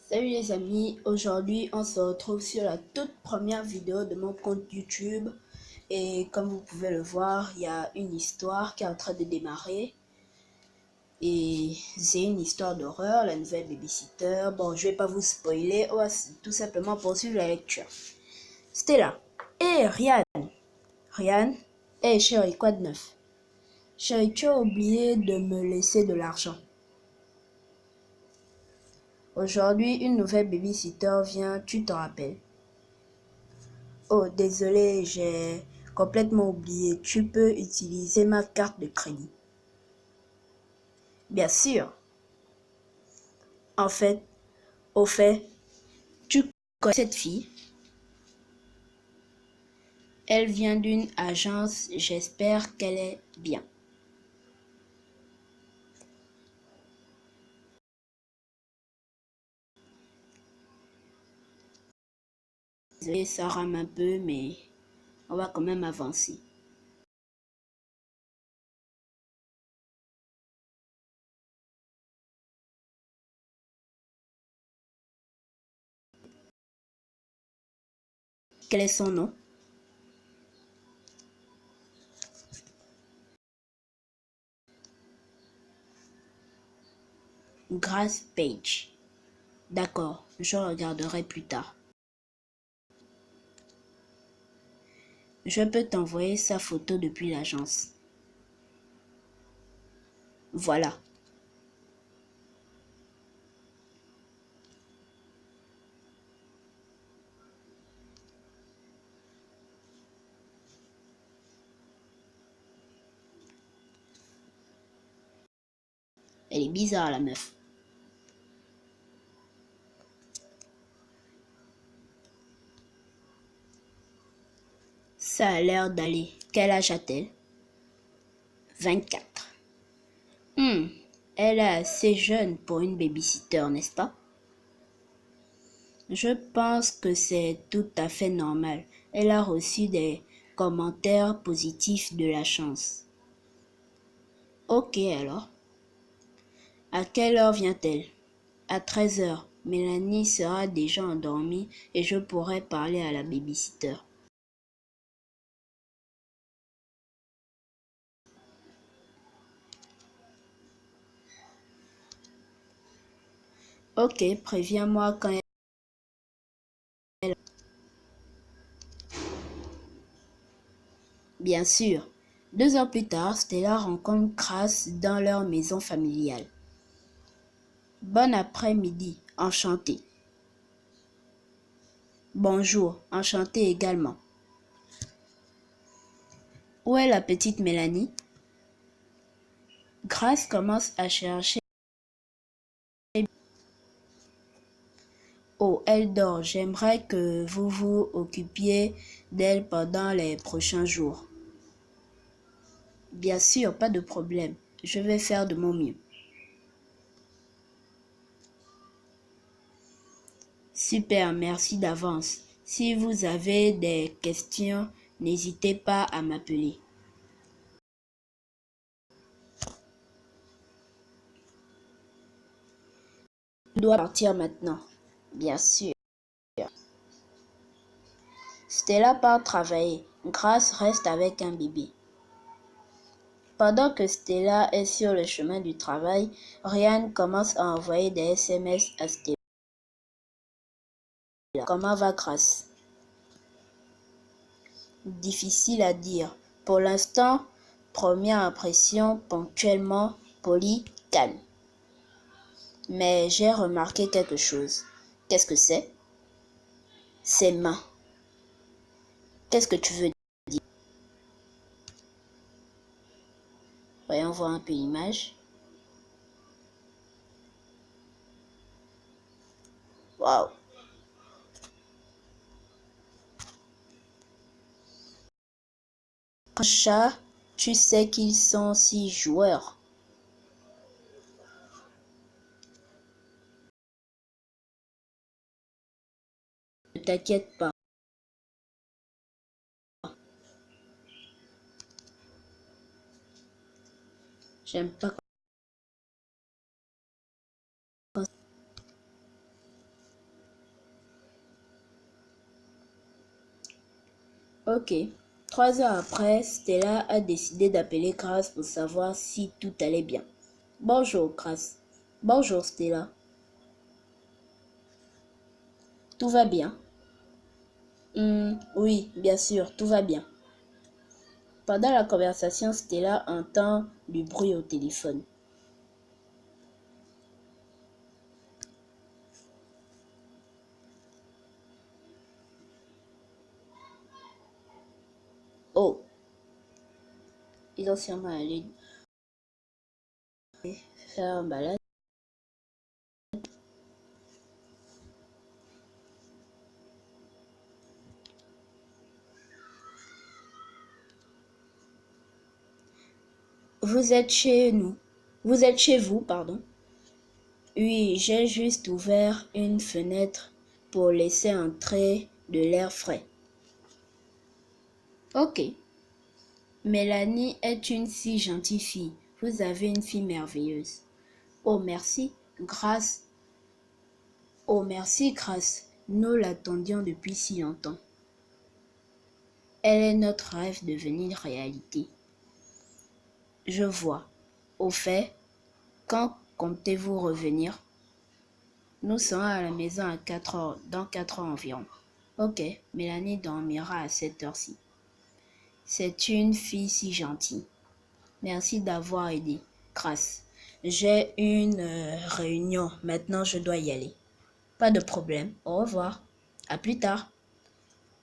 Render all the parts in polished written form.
Salut les amis, aujourd'hui on se retrouve sur la toute première vidéo de mon compte YouTube et comme vous pouvez le voir, il y a une histoire qui est en train de démarrer et c'est une histoire d'horreur, la nouvelle babysitter. Bon, je vais pas vous spoiler, on va tout simplement poursuivre la lecture. Stella. Ryan. Ryan. Chérie, quoi de neuf? Chérie, tu as oublié de me laisser de l'argent. Aujourd'hui, une nouvelle babysitter vient, tu t'en rappelles? Oh, désolé, j'ai complètement oublié. Tu peux utiliser ma carte de crédit. Bien sûr. En fait, au fait, tu connais cette fille? Elle vient d'une agence, j'espère qu'elle est bien. Désolé, ça rame un peu, mais on va quand même avancer. Quel est son nom? Grace Page. D'accord, je regarderai plus tard. Je peux t'envoyer sa photo depuis l'agence. Voilà. Elle est bizarre, la meuf. Ça a l'air d'aller. Quel âge a-t-elle? 24. Elle est assez jeune pour une babysitter, n'est-ce pas? Je pense que c'est tout à fait normal. Elle a reçu des commentaires positifs de la chance. Ok alors. À quelle heure vient-elle? À 13 heures. Mélanie sera déjà endormie et je pourrai parler à la babysitter. Ok, préviens-moi quand elle... Bien sûr. 2 heures plus tard, Stella rencontre Grace dans leur maison familiale. Bon après-midi, enchanté. Bonjour, enchanté également. Où est la petite Mélanie? Grace commence à chercher. Oh, elle dort. J'aimerais que vous vous occupiez d'elle pendant les prochains jours. Bien sûr, pas de problème. Je vais faire de mon mieux. Super, merci d'avance. Si vous avez des questions, n'hésitez pas à m'appeler. Je dois partir maintenant. Bien sûr. Stella part travailler. Grace reste avec un bébé. Pendant que Stella est sur le chemin du travail, Ryan commence à envoyer des SMS à Stella. Comment va Grace? Difficile à dire. Pour l'instant, première impression ponctuellement polie, calme. Mais j'ai remarqué quelque chose. Qu'est-ce que c'est? Ses mains. Qu'est-ce que tu veux dire? Voyons voir un peu l'image. Waouh! Un chat, tu sais qu'ils sont 6 joueurs. Ne t'inquiète pas. J'aime pas quand... Ok. 3 heures après, Stella a décidé d'appeler Grace pour savoir si tout allait bien. Bonjour, Grace. Bonjour, Stella. Tout va bien? Oui, bien sûr, tout va bien. Pendant la conversation, Stella entend du bruit au téléphone. Oh, ils ont sûrement allé faire un balade. Vous êtes chez nous. Vous êtes chez vous, pardon. Oui, j'ai juste ouvert une fenêtre pour laisser entrer de l'air frais. Ok. Mélanie est une si gentille fille. Vous avez une fille merveilleuse. Oh, merci, Grâce. Oh, merci, Grâce. Nous l'attendions depuis si longtemps. Elle est notre rêve devenu réalité. Je vois. Au fait, quand comptez-vous revenir? Nous serons à la maison à 4 heures, dans 4 heures environ. Ok, Mélanie dormira à cette heure-ci. C'est une fille si gentille. Merci d'avoir aidé. Grâce. J'ai une réunion. Maintenant, je dois y aller. Pas de problème. Au revoir. À plus tard.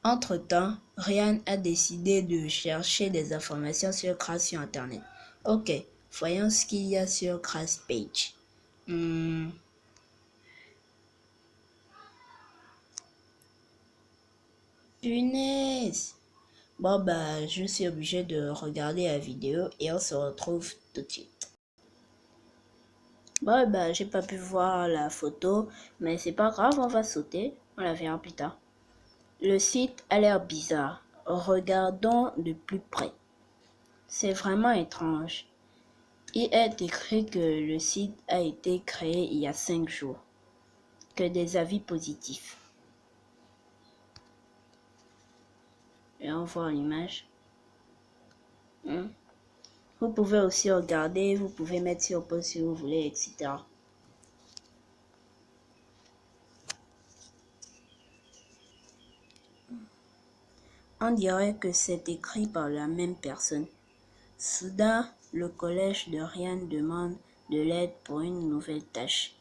Entre-temps, Ryan a décidé de chercher des informations sur Grace sur Internet. Ok, voyons ce qu'il y a sur Grace Page. Punaise! Bon, je suis obligé de regarder la vidéo et on se retrouve tout de suite. Bon, j'ai pas pu voir la photo, mais c'est pas grave, on va sauter. On la verra plus tard. Le site a l'air bizarre. Regardons de plus près. C'est vraiment étrange. Il est écrit que le site a été créé il y a 5 jours. Que des avis positifs. Et on voit l'image. Vous pouvez aussi regarder, vous pouvez mettre sur pause si vous voulez, etc. On dirait que c'est écrit par la même personne. Soudain, le collège de Ryan demande de l'aide pour une nouvelle tâche.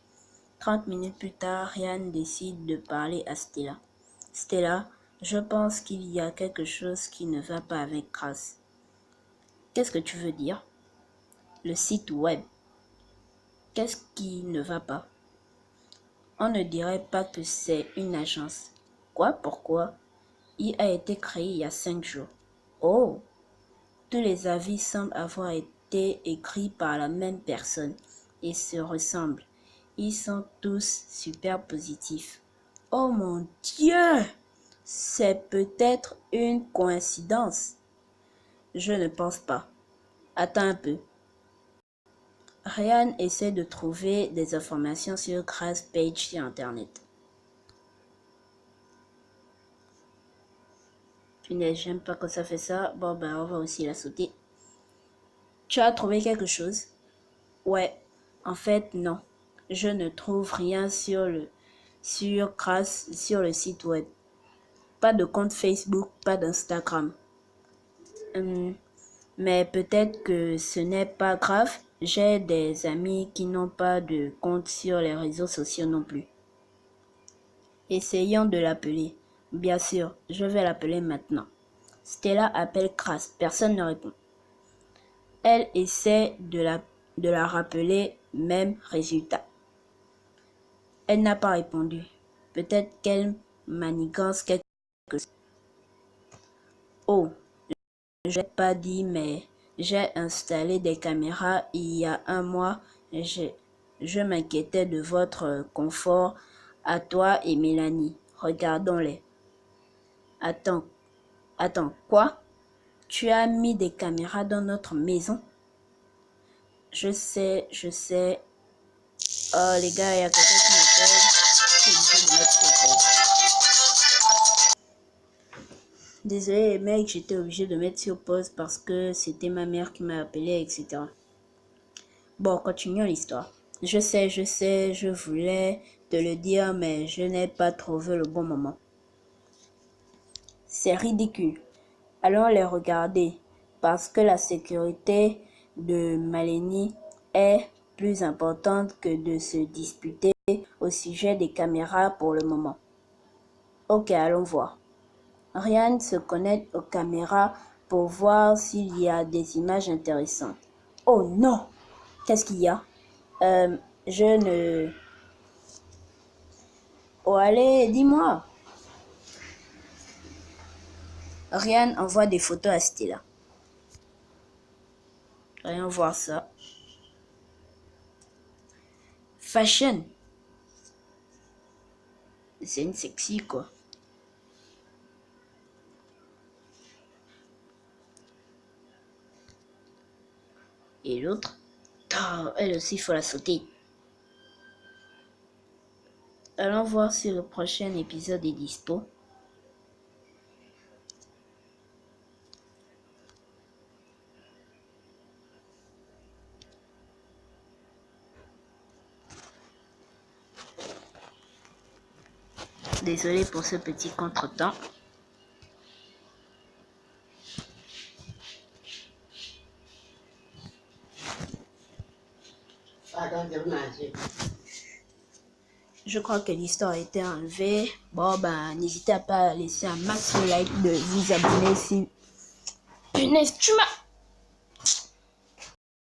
30 minutes plus tard, Ryan décide de parler à Stella. Stella, je pense qu'il y a quelque chose qui ne va pas avec Grace. Qu'est-ce que tu veux dire? Le site web. Qu'est-ce qui ne va pas? On ne dirait pas que c'est une agence. Quoi? Pourquoi? Il a été créé il y a 5 jours. Oh! Tous les avis semblent avoir été écrits par la même personne et se ressemblent. Ils sont tous super positifs. Oh mon Dieu! C'est peut-être une coïncidence. Je ne pense pas. Attends un peu. Ryan essaie de trouver des informations sur Grace Page sur Internet. Punaise, j'aime pas quand ça fait ça. Bon, on va aussi la sauter. Tu as trouvé quelque chose? Ouais, en fait, non. Je ne trouve rien sur Grace sur le site web. Pas de compte Facebook, pas d'Instagram. Mais peut-être que ce n'est pas grave. J'ai des amis qui n'ont pas de compte sur les réseaux sociaux non plus. Essayons de l'appeler. Bien sûr, je vais l'appeler maintenant. Stella appelle Grace. Personne ne répond. Elle essaie de la rappeler, même résultat. Elle n'a pas répondu. Peut-être qu'elle manigance quelque chose. Oh, je n'ai pas dit, mais j'ai installé des caméras il y a un mois. Je m'inquiétais de votre confort à toi et Mélanie. Regardons-les. Attends, quoi? Tu as mis des caméras dans notre maison? Je sais. Oh les gars, il y a quelqu'un qui m'appelle. Je suis obligée de mettre sur pause. Désolé les mecs, j'étais obligé de mettre sur pause parce que c'était ma mère qui m'a appelé, etc. Bon, continuons l'histoire. Je sais, je voulais te le dire, mais je n'ai pas trouvé le bon moment. C'est ridicule. Allons les regarder, parce que la sécurité de Malenie est plus importante que de se disputer au sujet des caméras pour le moment. Ok, allons voir. Ryan se connecte aux caméras pour voir s'il y a des images intéressantes. Oh non! Qu'est-ce qu'il y a? Je ne... Oh allez, dis-moi! Ryan envoie des photos à Stella. Voyons voir ça. Fashion. C'est une sexy quoi. Et l'autre, oh, elle aussi, il faut la sauter. Allons voir si le prochain épisode est dispo. Désolé pour ce petit contretemps. Je crois que l'histoire a été enlevée. Bon, ben, n'hésitez pas à laisser un max de like, de vous abonner si... Punaise, tu m'as...